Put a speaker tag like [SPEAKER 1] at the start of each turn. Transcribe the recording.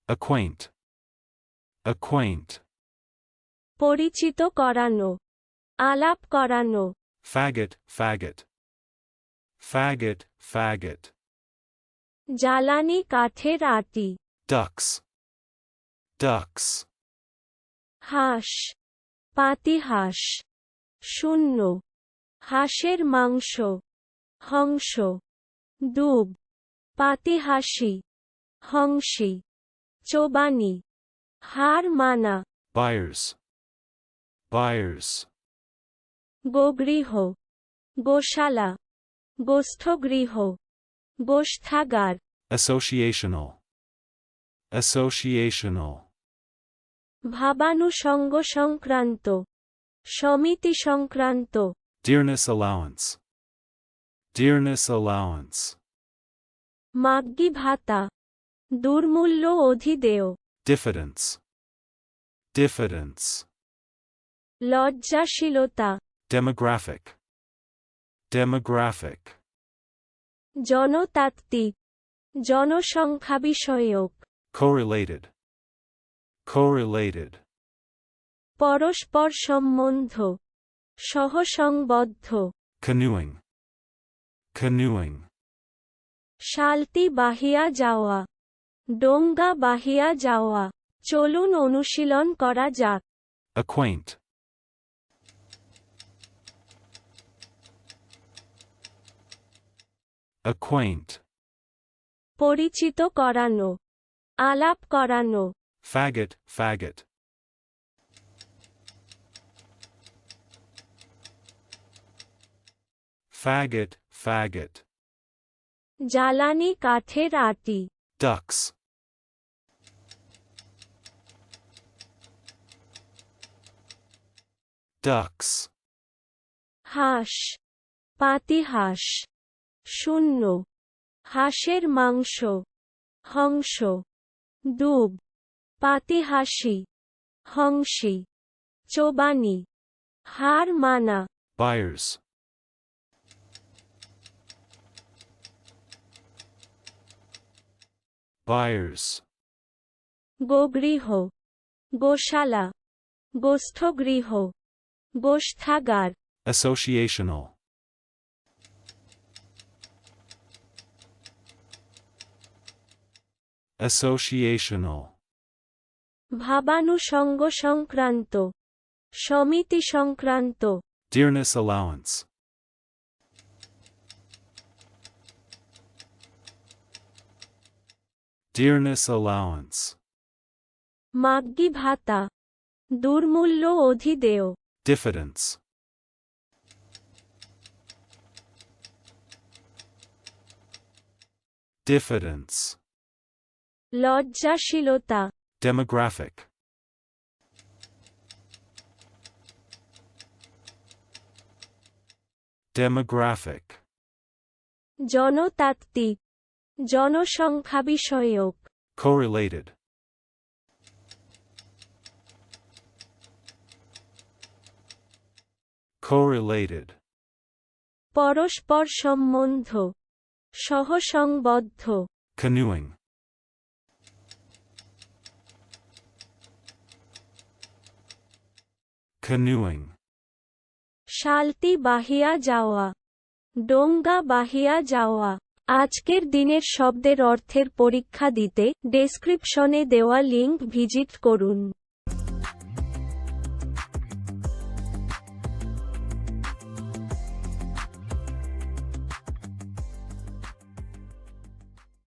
[SPEAKER 1] Acquaint. Acquaint.
[SPEAKER 2] পরিচিত করানো, আলাপ করানো।
[SPEAKER 1] Faggot, faggot. Faggot, faggot.
[SPEAKER 2] জ্বালানি কাঠের আটি।
[SPEAKER 1] Ducks. Ducks.
[SPEAKER 2] হাঁস, পাতিহাঁস। শূন্য, হাঁসের মাংস, হংস। দুব, পাতিহাঁসি, হংসী। চোবানি, হার মানা।
[SPEAKER 1] Buyers. Buyers.
[SPEAKER 2] গোগৃহ, গোশালা, গোষ্ঠগৃহ, গোষ্ঠাগার।
[SPEAKER 1] Associational. Associational.
[SPEAKER 2] ভাবানুষঙ্গ সংক্রান্ত, সমিতি সংক্রান্ত।
[SPEAKER 1] Dearness allowance. Dearness allowance.
[SPEAKER 2] মাগ্গি ভাতা, দুর্মূল্য অধিদেয়।
[SPEAKER 1] Diffidence. Diffidence.
[SPEAKER 2] লজ্জাশীলতা।
[SPEAKER 1] Demographic. Demographic.
[SPEAKER 2] জনতাত্ত্বিক, জনসংখ্যা বিষয়ক।
[SPEAKER 1] Correlated. Correlated.
[SPEAKER 2] পরস্পর সম্বন্ধ, সহসংবদ্ধ।
[SPEAKER 1] Canoeing. Canoeing.
[SPEAKER 2] শালটি বাহিয়া যাওয়া, ডোঙ্গা বাহিয়া যাওয়া। চলুন অনুশীলন করা যাক।
[SPEAKER 1] Acquaint. Acquaint.
[SPEAKER 2] পরিচিত করানো, আলাপ করানো।
[SPEAKER 1] Faggot, faggot. Faggot, faggot.
[SPEAKER 2] জ্বালানি কাঠের আটি।
[SPEAKER 1] Ducks. Ducks.
[SPEAKER 2] হাঁস, পাতিহাঁস। শূন্য, হাঁসের মাংস, হংস। দুব, পাতিহাঁসি, হংসী। চোবানি, হার মানা।
[SPEAKER 1] Buyers. Buyers.
[SPEAKER 2] গোগৃহ, গোশালা, গোষ্ঠগৃহ, গোষ্ঠাগার।
[SPEAKER 1] Associational. Associational.
[SPEAKER 2] ভাবানুষঙ্গ সংক্রান্ত, সমিতি সংক্রান্ত।
[SPEAKER 1] Dearness allowance. Dearness allowance.
[SPEAKER 2] মাগ্গি ভাতা, দুর্মূল্য অধিদেয়।
[SPEAKER 1] Diffidence. Diffidence.
[SPEAKER 2] লজ্জাশীলতা।
[SPEAKER 1] Demographic. Demographic.
[SPEAKER 2] জনতাত্ত্বিক, জনসংখ্যা বিষয়ক।
[SPEAKER 1] Correlated. Correlated.
[SPEAKER 2] পরস্পর সম্বন্ধ, সহসংবদ্ধ।
[SPEAKER 1] Canoeing. Canoeing.
[SPEAKER 2] শালটি বাহিয়া যাওয়া, ডোঙ্গা বাহিয়া যাওয়া। আজকের দিনের শব্দের অর্থের পরীক্ষা দিতে ডেসক্রিপশনে দেওয়া লিংক ভিজিট করুন।